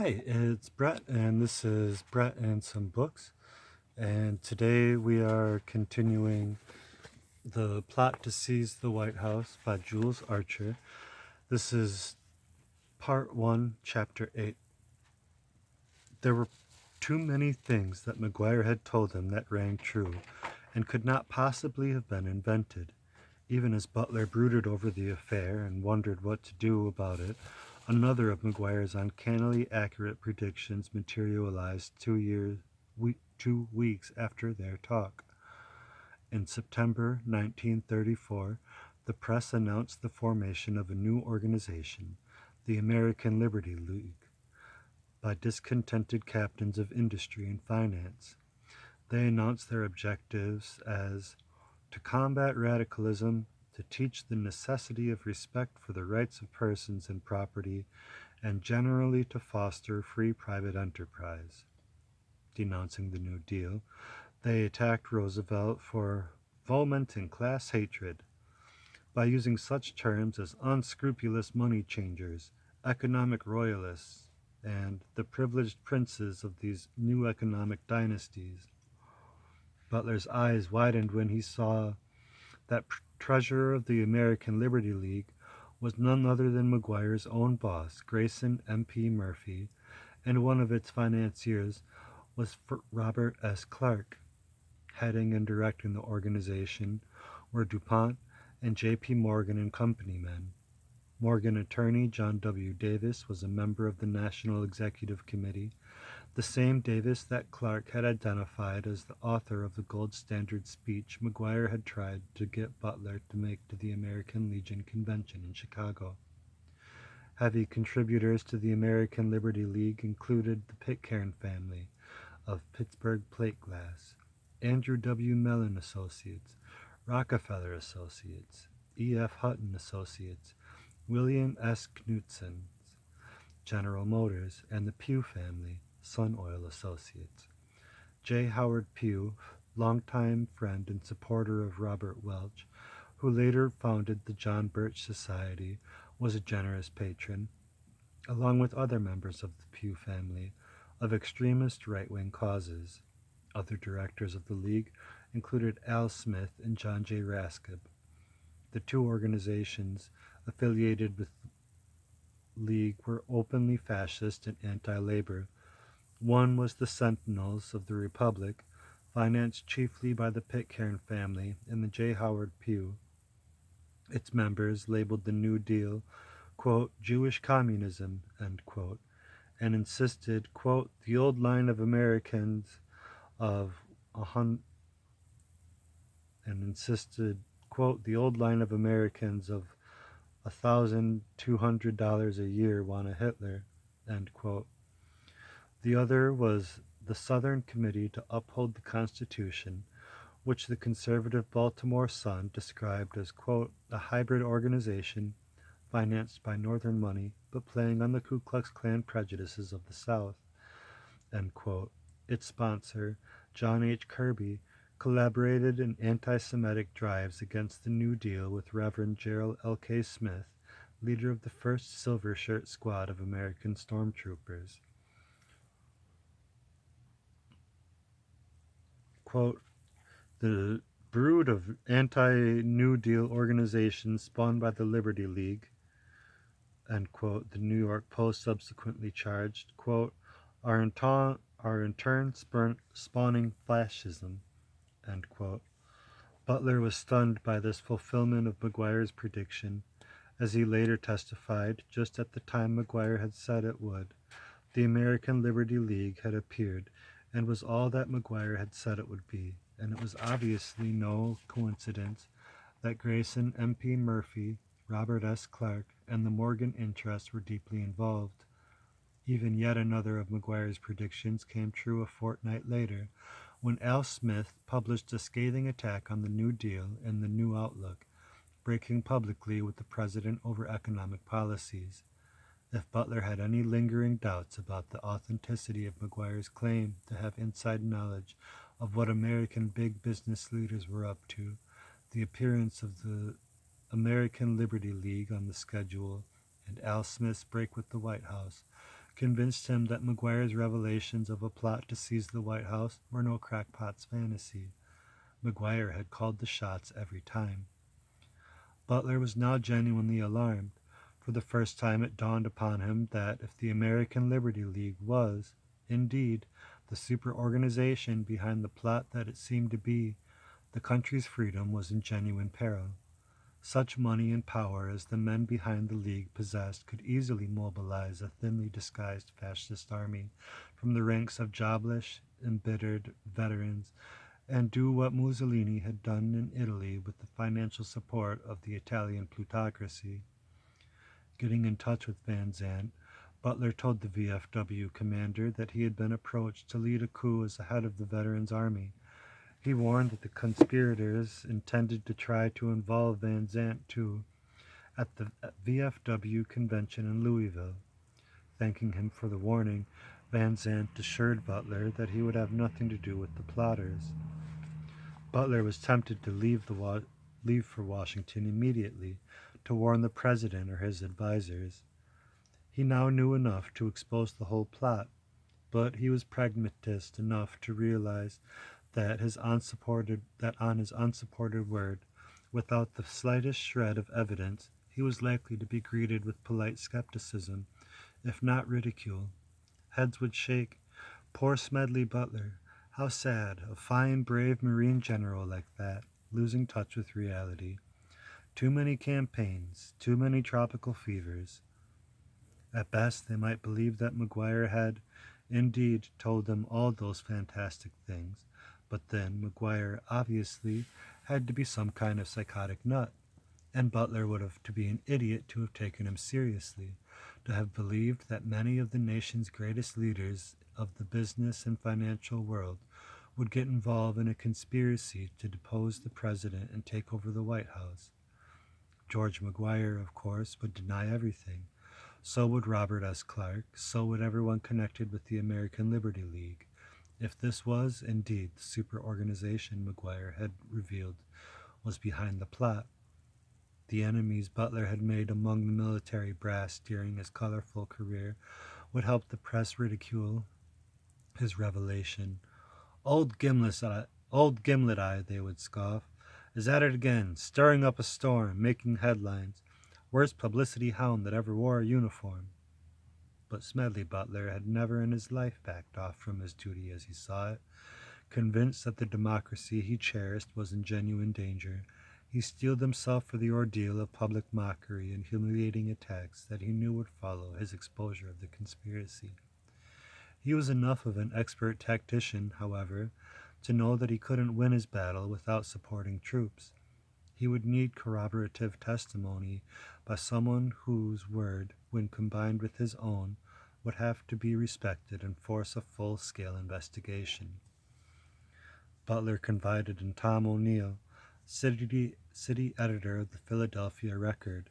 Hey, it's Brett, and this is Brett and Some Books. And today we are continuing The Plot to Seize the White House by Jules Archer. This is Part 1, Chapter 8. There were too many things that McGuire had told him that rang true and could not possibly have been invented. Even as Butler brooded over the affair and wondered what to do about it, another of McGuire's uncannily accurate predictions materialized 2 weeks after their talk. In September 1934, the press announced the formation of a new organization, the American Liberty League, by discontented captains of industry and finance. They announced their objectives as to combat radicalism, to teach the necessity of respect for the rights of persons and property, and generally to foster free private enterprise. Denouncing the New Deal, they attacked Roosevelt for fomenting class hatred by using such terms as unscrupulous money changers, economic royalists, and the privileged princes of these new economic dynasties. Butler's eyes widened when he saw that treasurer of the American Liberty League was none other than McGuire's own boss, Grayson M.P. Murphy, and one of its financiers was Robert S. Clark. Heading and directing the organization were DuPont and J.P. Morgan and Company men. Morgan attorney John W. Davis was a member of the National Executive Committee, the same Davis that Clark had identified as the author of the gold standard speech McGuire had tried to get Butler to make to the American Legion Convention in Chicago. Heavy contributors to the American Liberty League included the Pitcairn family of Pittsburgh Plate Glass, Andrew W. Mellon Associates, Rockefeller Associates, E. F. Hutton Associates, William S. Knutson, General Motors, and the Pugh family, Sun Oil Associates. J. Howard Pugh, longtime friend and supporter of Robert Welch, who later founded the John Birch Society, was a generous patron, along with other members of the Pugh family, of extremist right-wing causes. Other directors of the League included Al Smith and John J. Raskeb. The two organizations affiliated with League were openly fascist and anti-labor. One was the Sentinels of the Republic, financed chiefly by the Pitcairn family and the J. Howard Pugh. Its members labeled the New Deal, quote, Jewish communism, end quote, and insisted, quote, the old line of Americans of $1,200 a year want a Hitler, end quote. The other was the Southern Committee to Uphold the Constitution, which the conservative Baltimore Sun described as, quote, a hybrid organization financed by Northern money but playing on the Ku Klux Klan prejudices of the South, end quote. Its sponsor, John H. Kirby, collaborated in anti-Semitic drives against the New Deal with Reverend Gerald L. K. Smith, leader of the 1st Silver Shirt Squad of American stormtroopers. Quote, the brood of anti-New Deal organizations spawned by the Liberty League, end quote, the New York Post subsequently charged, quote, are in turn spawning fascism, end quote. Butler was stunned by this fulfillment of McGuire's prediction. As he later testified, just at the time McGuire had said it would, the American Liberty League had appeared and was all that McGuire had said it would be, and it was obviously no coincidence that Grayson M.P. Murphy, Robert S. Clark, and the Morgan interests were deeply involved. Even yet another of McGuire's predictions came true a fortnight later, when Al Smith published a scathing attack on the New Deal in the New Outlook, breaking publicly with the president over economic policies. If Butler had any lingering doubts about the authenticity of McGuire's claim to have inside knowledge of what American big business leaders were up to, the appearance of the American Liberty League on the schedule and Al Smith's break with the White House convinced him that McGuire's revelations of a plot to seize the White House were no crackpot's fantasy. McGuire had called the shots every time. Butler was now genuinely alarmed. For the first time it dawned upon him that if the American Liberty League was, indeed, the superorganization behind the plot that it seemed to be, the country's freedom was in genuine peril. Such money and power as the men behind the League possessed could easily mobilize a thinly disguised fascist army from the ranks of jobless, embittered veterans and do what Mussolini had done in Italy with the financial support of the Italian plutocracy. Getting in touch with Van Zandt, Butler told the VFW commander that he had been approached to lead a coup as the head of the Veterans Army. He warned that the conspirators intended to try to involve Van Zandt too at the VFW convention in Louisville. Thanking him for the warning, Van Zandt assured Butler that he would have nothing to do with the plotters. Butler was tempted to leave for Washington immediately to warn the president or his advisers. He now knew enough to expose the whole plot, but he was pragmatist enough to realize that on his unsupported word, without the slightest shred of evidence, he was likely to be greeted with polite skepticism, if not ridicule. Heads would shake. Poor Smedley Butler. How sad, a fine, brave Marine general like that, losing touch with reality. Too many campaigns, too many tropical fevers. At best, they might believe that McGuire had, indeed, told them all those fantastic things, but then McGuire obviously had to be some kind of psychotic nut, and Butler would have to be an idiot to have taken him seriously, to have believed that many of the nation's greatest leaders of the business and financial world would get involved in a conspiracy to depose the president and take over the White House. George McGuire, of course, would deny everything. So would Robert S. Clark. So would everyone connected with the American Liberty League. If this was, indeed, the superorganization McGuire had revealed was behind the plot, the enemies Butler had made among the military brass during his colorful career would help the press ridicule his revelation. Old Gimlet Eye, they would scoff, is at it again, stirring up a storm, making headlines. Worst publicity hound that ever wore a uniform. But Smedley Butler had never in his life backed off from his duty as he saw it. Convinced that the democracy he cherished was in genuine danger, he steeled himself for the ordeal of public mockery and humiliating attacks that he knew would follow his exposure of the conspiracy. He was enough of an expert tactician, however, to know that he couldn't win his battle without supporting troops. He would need corroborative testimony by someone whose word, when combined with his own, would have to be respected and force a full-scale investigation. Butler confided in Tom O'Neill, city editor of the Philadelphia Record.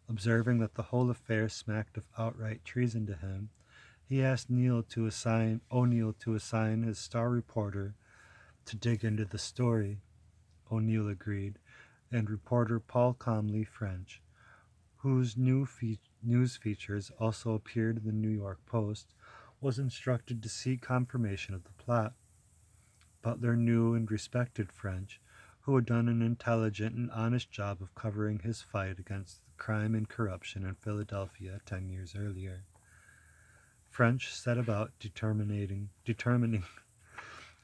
Observing that the whole affair smacked of outright treason to him, he asked O'Neill to assign his star reporter to dig into the story. O'Neill agreed, and reporter Paul Comley French, whose news features also appeared in the New York Post, was instructed to seek confirmation of the plot. Butler knew and respected French, who had done an intelligent and honest job of covering his fight against crime and corruption in Philadelphia 10 years earlier. French set about determining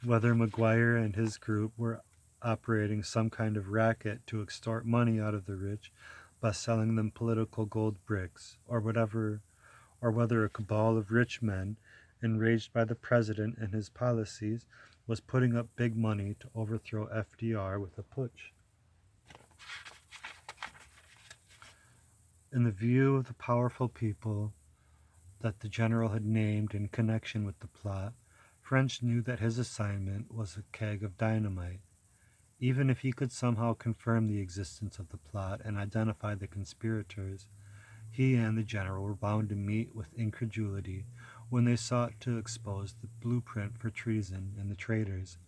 whether McGuire and his group were operating some kind of racket to extort money out of the rich by selling them political gold bricks, or whether a cabal of rich men, enraged by the president and his policies, was putting up big money to overthrow FDR with a putsch. In the view of the powerful people that the general had named in connection with the plot, French knew that his assignment was a keg of dynamite. Even if he could somehow confirm the existence of the plot and identify the conspirators, he and the general were bound to meet with incredulity when they sought to expose the blueprint for treason and the traitors.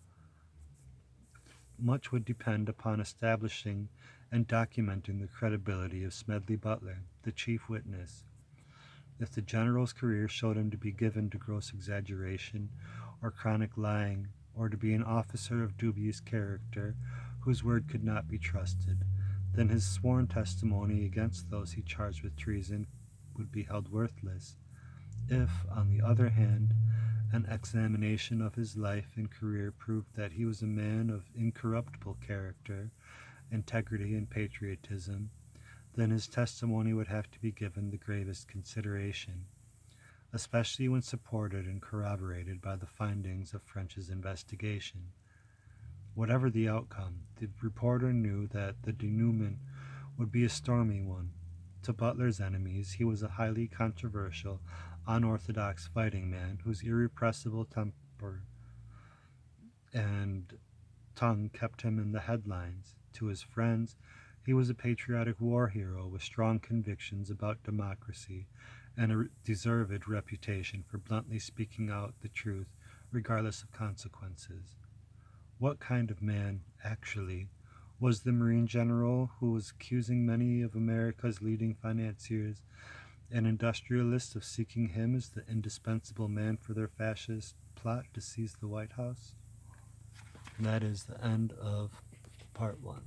Much would depend upon establishing and documenting the credibility of Smedley Butler, the chief witness. If the general's career showed him to be given to gross exaggeration or chronic lying, or to be an officer of dubious character whose word could not be trusted, then his sworn testimony against those he charged with treason would be held worthless. If, on the other hand, an examination of his life and career proved that he was a man of incorruptible character, integrity, and patriotism, then his testimony would have to be given the gravest consideration, especially when supported and corroborated by the findings of French's investigation. Whatever the outcome, the reporter knew that the denouement would be a stormy one. To Butler's enemies, he was a highly controversial, unorthodox fighting man whose irrepressible temper and tongue kept him in the headlines. To his friends, he was a patriotic war hero with strong convictions about democracy and a deserved reputation for bluntly speaking out the truth regardless of consequences. What kind of man, actually, was the Marine general who was accusing many of America's leading financiers and industrialists of seeking him as the indispensable man for their fascist plot to seize the White House? And that is the end of part 1.